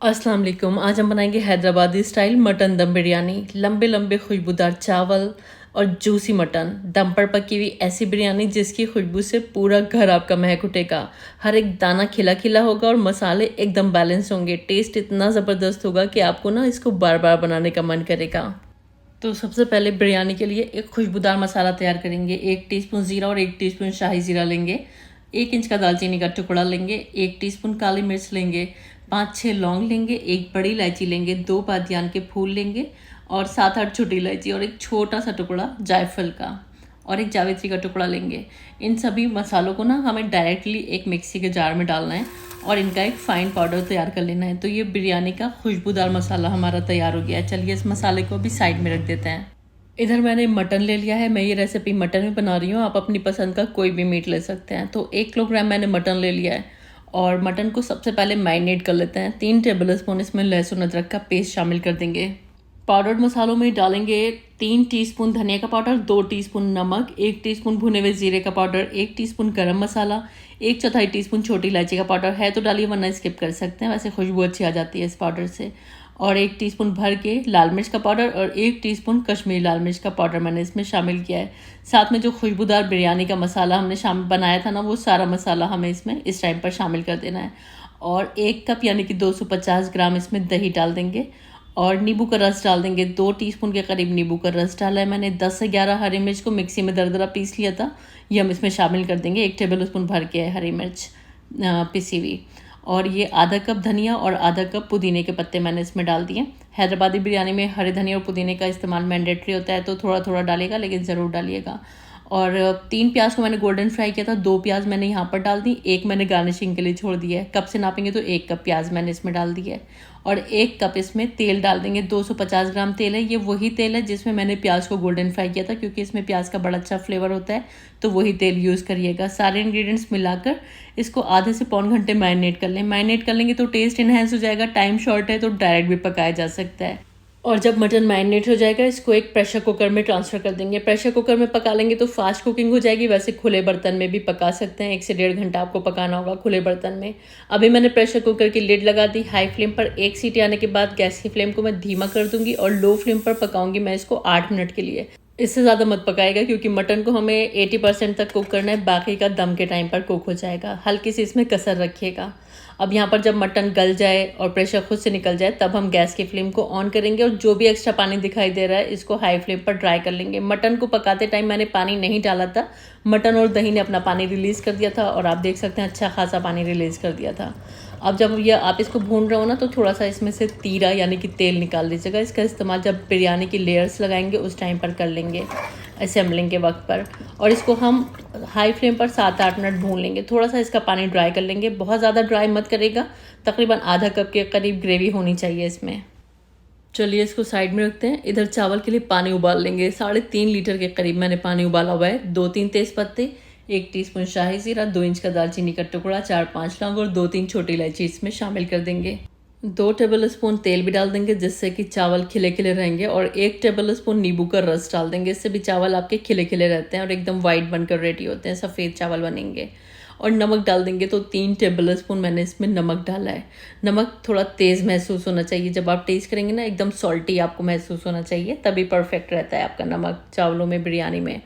अस्सलाम वालेकुम। आज हम बनाएंगे हैदराबादी स्टाइल मटन दम बिरयानी। लंबे लंबे खुशबूदार चावल और जूसी मटन दम पर पकी हुई ऐसी बिरयानी जिसकी खुशबू से पूरा घर आपका महक उठेगा। हर एक दाना खिला खिला होगा और मसाले एकदम बैलेंस होंगे। टेस्ट इतना ज़बरदस्त होगा कि आपको ना इसको बार बार बनाने का मन करेगा। तो सबसे पहले बिरयानी के लिए एक खुशबूदार मसाला तैयार करेंगे। 1 टीस्पून ज़ीरा और 1 टीस्पून शाही ज़ीरा लेंगे। 1 इंच का दालचीनी का टुकड़ा लेंगे। 1 टीस्पून काली मिर्च लेंगे। 5-6 लौंग लेंगे। एक बड़ी इलायची लेंगे। 2 बादियान के फूल लेंगे और 7-8 छोटी इलायची और एक छोटा सा टुकड़ा जायफल का और एक जावित्री का टुकड़ा लेंगे। इन सभी मसालों को ना हमें डायरेक्टली एक मिक्सी के जार में डालना है और इनका एक फ़ाइन पाउडर तैयार कर लेना है। तो ये बिरयानी का खुशबूदार मसाला हमारा तैयार हो गया है। चलिए इस मसाले को भी साइड में रख देते हैं। इधर मैंने मटन ले लिया है। मैं ये रेसिपी मटन में बना रही हूँ। आप अपनी पसंद का कोई भी मीट ले सकते हैं। तो 1 किलोग्राम मैंने मटन ले लिया है और मटन को सबसे पहले मैरिनेट कर लेते हैं। 3 टेबल स्पून इसमें लहसुन अदरक का पेस्ट शामिल कर देंगे। पाउडर्ड मसालों में डालेंगे 3 टीस्पून धनिया का पाउडर, 2 टीस्पून नमक, 1 टीस्पून भुने हुए जीरे का पाउडर, 1 टीस्पून गरम मसाला, 1/4 टीस्पून छोटी इलायची का पाउडर है तो डालिए वरना स्किप कर सकते हैं, वैसे खुशबू अच्छी आ जाती है इस पाउडर से। और 1 टीस्पून भर के लाल मिर्च का पाउडर और 1 टीस्पून कश्मीरी लाल मिर्च का पाउडर मैंने इसमें शामिल किया है। साथ में जो खुशबूदार बिरयानी का मसाला हमने शामिल बनाया था ना, वो सारा मसाला हमें इसमें इस टाइम पर शामिल कर देना है। और 1 कप यानी कि 250 ग्राम इसमें दही डाल देंगे और नींबू का रस डाल देंगे। 2 टीस्पून के करीब नींबू का रस डाला है मैंने। 10 से 11 हरी मिर्च को मिक्सी में दरदरा पीस लिया था, ये हम इसमें शामिल कर देंगे। 1 टेबल स्पून भर के है हरी मिर्च पिसी हुई। और ये आधा कप धनिया और आधा कप पुदीने के पत्ते मैंने इसमें डाल दिए। हैदराबादी बिरयानी में हरे धनिया और पुदीने का इस्तेमाल मैंडेटरी होता है, तो थोड़ा थोड़ा डालिएगा लेकिन ज़रूर डालिएगा। और 3 प्याज को मैंने गोल्डन फ्राई किया था। 2 प्याज मैंने यहाँ पर डाल दी, 1 मैंने गार्निशिंग के लिए छोड़ दिया है। कप से नापेंगे तो 1 कप प्याज मैंने इसमें डाल दिया है। और 1 कप इसमें तेल डाल देंगे। 250 ग्राम तेल है। ये वही तेल है जिसमें मैंने प्याज को गोल्डन फ्राई किया था, क्योंकि इसमें प्याज का बड़ा अच्छा फ्लेवर होता है, तो वही तेल यूज़ करिएगा। सारे इंग्रेडिएंट्स मिलाकर इसको आधे से पौन घंटे मैरिनेट कर लें। मैरिनेट कर लेंगे तो टेस्ट इन्हेंस हो जाएगा। टाइम शॉर्ट है तो डायरेक्ट भी पकाया जा सकता है। और जब मटन मैरिनेट हो जाएगा इसको एक प्रेशर कुकर में ट्रांसफ़र कर देंगे। प्रेशर कुकर में पका लेंगे तो फास्ट कुकिंग हो जाएगी। वैसे खुले बर्तन में भी पका सकते हैं। 1 से 1.5 घंटा आपको पकाना होगा खुले बर्तन में। अभी मैंने प्रेशर कुकर की लिड लगा दी। हाई फ्लेम पर 1 सीटी आने के बाद गैस की फ्लेम को मैं धीमा कर दूंगी और लो फ्लेम पर पकाऊंगी मैं इसको 8 मिनट के लिए। इससे ज़्यादा मत पकाएगा क्योंकि मटन को हमें 80% तक कुक करना है, बाकी का दम के टाइम पर कुक हो जाएगा। हल्की सी इसमें कसर रखिएगा। अब यहाँ पर जब मटन गल जाए और प्रेशर खुद से निकल जाए तब हम गैस की फ्लेम को ऑन करेंगे और जो भी एक्स्ट्रा पानी दिखाई दे रहा है इसको हाई फ्लेम पर ड्राई कर लेंगे। मटन को पकाते टाइम मैंने पानी नहीं डाला था। मटन और दही ने अपना पानी रिलीज़ कर दिया था और आप देख सकते हैं अच्छा खासा पानी रिलीज़ कर दिया था। अब जब ये आप इसको भून रहे हो ना तो थोड़ा सा इसमें से तीरा यानी कि तेल निकाल लीजिएगा। इसका इस्तेमाल जब बिरयानी की लेयर्स लगाएंगे उस टाइम पर कर लेंगे, असेंबलिंग के वक्त पर। और इसको हम हाई फ्लेम पर 7-8 मिनट भून लेंगे। थोड़ा सा इसका पानी ड्राई कर लेंगे, बहुत ज़्यादा ड्राई मत करेगा। तकरीबन आधा कप के करीब ग्रेवी होनी चाहिए इसमें। चलिए इसको साइड में रखते हैं। इधर चावल के लिए पानी उबाल लेंगे। 3.5 लीटर के करीब मैंने पानी उबाला हुआ है। 2-3 तेज़ पत्ते, 1 टीस्पून शाही ज़ीरा, 2 इंच का दालचीनी का टुकड़ा, 4-5 लौंग और 2-3 छोटी इलायची इसमें शामिल कर देंगे। 2 टेबल स्पून तेल भी डाल देंगे जिससे कि चावल खिले खिले रहेंगे। और 1 टेबल स्पून नींबू का रस डाल देंगे, इससे भी चावल आपके खिले खिले रहते हैं और एकदम वाइट बनकर रेडी होते हैं, सफ़ेद चावल बनेंगे। और नमक डाल देंगे तो 3 टेबल स्पून मैंने इसमें नमक डाला है। नमक थोड़ा तेज़ महसूस होना चाहिए, जब आप टेस्ट करेंगे ना एकदम सॉल्टी आपको महसूस होना चाहिए, तभी परफेक्ट रहता है आपका नमक चावलों में, बिरयानी में।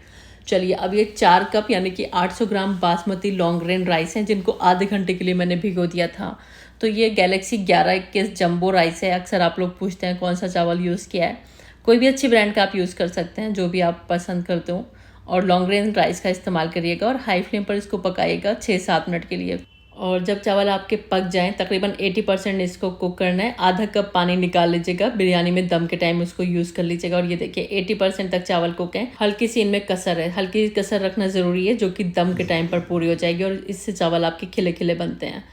चलिए अब ये 4 कप यानी कि 800 ग्राम बासमती लॉन्ग ग्रेन राइस हैं जिनको आधे घंटे के लिए मैंने भिगो दिया था। तो ये गैलेक्सी 1121 जंबो राइस है। अक्सर आप लोग पूछते हैं कौन सा चावल यूज़ किया है। कोई भी अच्छी ब्रांड का आप यूज़ कर सकते हैं, जो भी आप पसंद करते हो। और लॉन्ग ग्रेन राइस का इस्तेमाल करिएगा और हाई फ्लेम पर इसको पकाइएगा 6-7 मिनट के लिए। और जब चावल आपके पक जाएं, तकरीबन 80% इसको कुक करना है। आधा कप पानी निकाल लीजिएगा, बिरयानी में दम के टाइम उसको यूज़ कर लीजिएगा। और ये देखिए 80% तक चावल कुक है। हल्की सी इनमें कसर है, हल्की कसर रखना ज़रूरी है जो कि दम के टाइम पर पूरी हो जाएगी और इससे चावल आपके खिले खिले बनते हैं।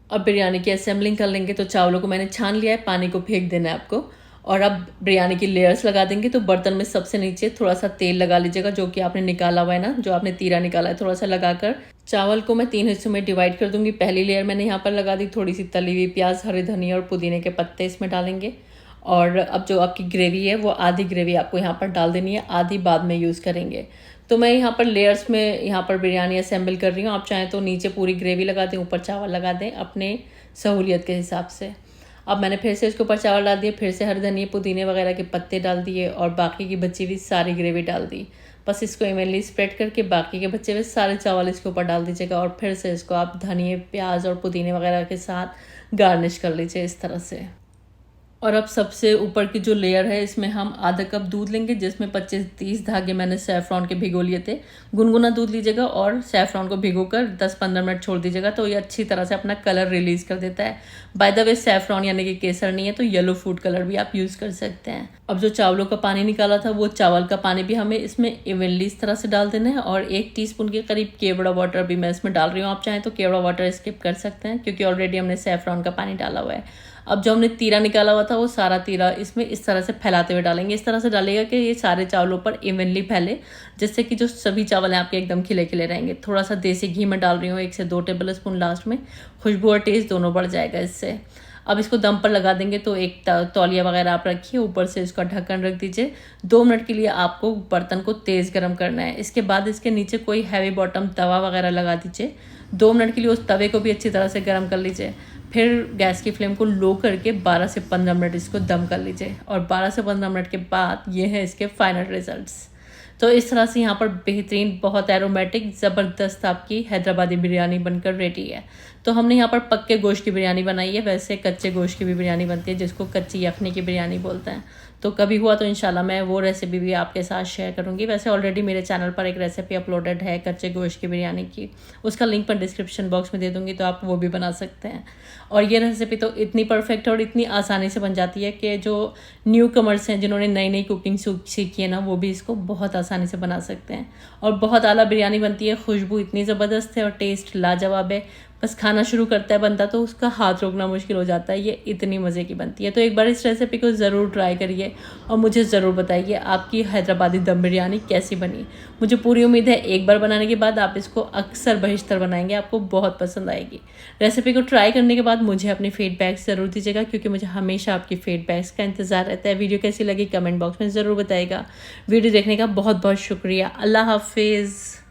अब बिरयानी की असेंबलिंग कर लेंगे। तो चावलों को मैंने छान लिया है, पानी को फेंक देना है आपको। और अब बिरयानी की लेयर्स लगा देंगे। तो बर्तन में सबसे नीचे थोड़ा सा तेल लगा लीजिएगा, जो कि आपने निकाला हुआ है ना, जो आपने तीरा निकाला है, थोड़ा सा लगाकर चावल को मैं 3 हिस्सों में डिवाइड कर दूंगी। पहली लेयर मैंने यहाँ पर लगा दी। थोड़ी सी तली हुई प्याज, हरे धनिया और पुदीने के पत्ते इसमें डालेंगे। और अब जो आपकी ग्रेवी है वो आधी ग्रेवी आपको यहाँ पर डाल देनी है, आधी बाद में यूज़ करेंगे। तो मैं यहाँ पर लेयर्स में यहाँ पर बिरयानी असेंबल कर रही हूँ। आप चाहें तो नीचे पूरी ग्रेवी लगा दें, ऊपर चावल लगा दें, अपने सहूलियत के हिसाब से। अब मैंने फिर से इसके ऊपर चावल डाल दिए, फिर से हरी धनिया पुदीने वगैरह के पत्ते डाल दिए और बाकी की बची हुई सारी ग्रेवी डाल दी। बस इसको इवनली स्प्रेड करके बाकी के बचे हुए सारे चावल इसके ऊपर डाल दीजिएगा और फिर से इसको आप धनिए, प्याज और पुदीने वगैरह के साथ गार्निश कर लीजिए इस तरह से। और अब सबसे ऊपर की जो लेयर है इसमें हम आधा कप दूध लेंगे, जिसमें 25-30 धागे मैंने सैफ़्रॉन के भिगो लिए थे। गुनगुना दूध लीजिएगा और सैफ़्रॉन को भिगोकर 10-15 मिनट छोड़ दीजिएगा, तो ये अच्छी तरह से अपना कलर रिलीज़ कर देता है। बाय द वे सैफ़्रॉन यानी कि केसर नहीं है तो येलो फूड कलर भी आप यूज़ कर सकते हैं। अब जो चावलों का पानी निकाला था वो चावल का पानी भी हमें इसमें इवनली इस तरह से डाल देना है और 1 टीस्पून के करीब केवड़ा वाटर भी मैं इसमें डाल रही हूँ। आप चाहें तो केवड़ा वाटर स्किप कर सकते हैं क्योंकि ऑलरेडी हमने सैफ़्रॉन का पानी डाला हुआ है। अब जो हमने तीरा निकाला हुआ था वो सारा तीरा इसमें इस तरह से फैलाते हुए डालेंगे। इस तरह से डालेगा कि ये सारे चावलों पर इवनली फैले, जिससे कि जो सभी चावल हैं आपके एकदम खिले खिले रहेंगे। थोड़ा सा देसी घी मैं डाल रही हूँ 1 से 2 टेबल स्पून लास्ट में, खुशबू और टेस्ट दोनों बढ़ जाएगा इससे। अब इसको दम पर लगा देंगे, तो एक तौलिया वगैरह आप रखिए, ऊपर से इसका ढक्कन रख दीजिए। 2 मिनट के लिए आपको बर्तन को तेज़ गर्म करना है। इसके बाद इसके नीचे कोई हैवी बॉटम तवा वगैरह लगा दीजिए। 2 मिनट के लिए उस तवे को भी अच्छी तरह से गर्म कर लीजिए। फिर गैस की फ्लेम को लो करके 12 से 15 मिनट इसको दम कर लीजिए और 12 से 15 मिनट के बाद ये है इसके फाइनल रिजल्ट्स। तो इस तरह से यहाँ पर बेहतरीन, बहुत एरोमेटिक, ज़बरदस्त आपकी हैदराबादी बिरयानी बनकर रेडी है। तो हमने यहाँ पर पक्के गोश्त की बिरयानी बनाई है, वैसे कच्चे गोश्त की भी बिरयानी बनती है जिसको कच्ची यखनी की बिरयानी बोलते हैं। तो कभी हुआ तो इंशाल्लाह मैं वो रेसिपी भी आपके साथ शेयर करूँगी। वैसे ऑलरेडी मेरे चैनल पर एक रेसिपी अपलोडेड है कच्चे गोश्त की बिरयानी की, उसका लिंक मैं डिस्क्रिप्शन बॉक्स में दे दूँगी, तो आप वो भी बना सकते हैं। और ये रेसिपी तो इतनी परफेक्ट और इतनी आसानी से बन जाती है कि जो न्यू कमर्स हैं, जिन्होंने नई नई कुकिंग सीखी है ना, वो भी इसको बहुत आसानी से बना सकते हैं। और बहुत आला बिरयानी बनती है, खुशबू इतनी ज़बरदस्त है और टेस्ट लाजवाब है। बस खाना शुरू करता है बंदा तो उसका हाथ रोकना मुश्किल हो जाता है, ये इतनी मज़े की बनती है। तो एक बार इस रेसिपी को ज़रूर ट्राई करिए और मुझे ज़रूर बताइए आपकी हैदराबादी दम बिरयानी कैसी बनी। मुझे पूरी उम्मीद है एक बार बनाने के बाद आप इसको अक्सर बहिश्तर बनाएंगे, आपको बहुत पसंद आएगी। रेसिपी को ट्राई करने के बाद मुझे अपने फीडबैक्स ज़रूर दीजिएगा, क्योंकि मुझे हमेशा आपकी फीडबैक्स का इंतज़ार रहता है। वीडियो कैसी लगी कमेंट बॉक्स में ज़रूर बताइएगा। वीडियो देखने का बहुत बहुत शुक्रिया। अल्लाह हाफिज़।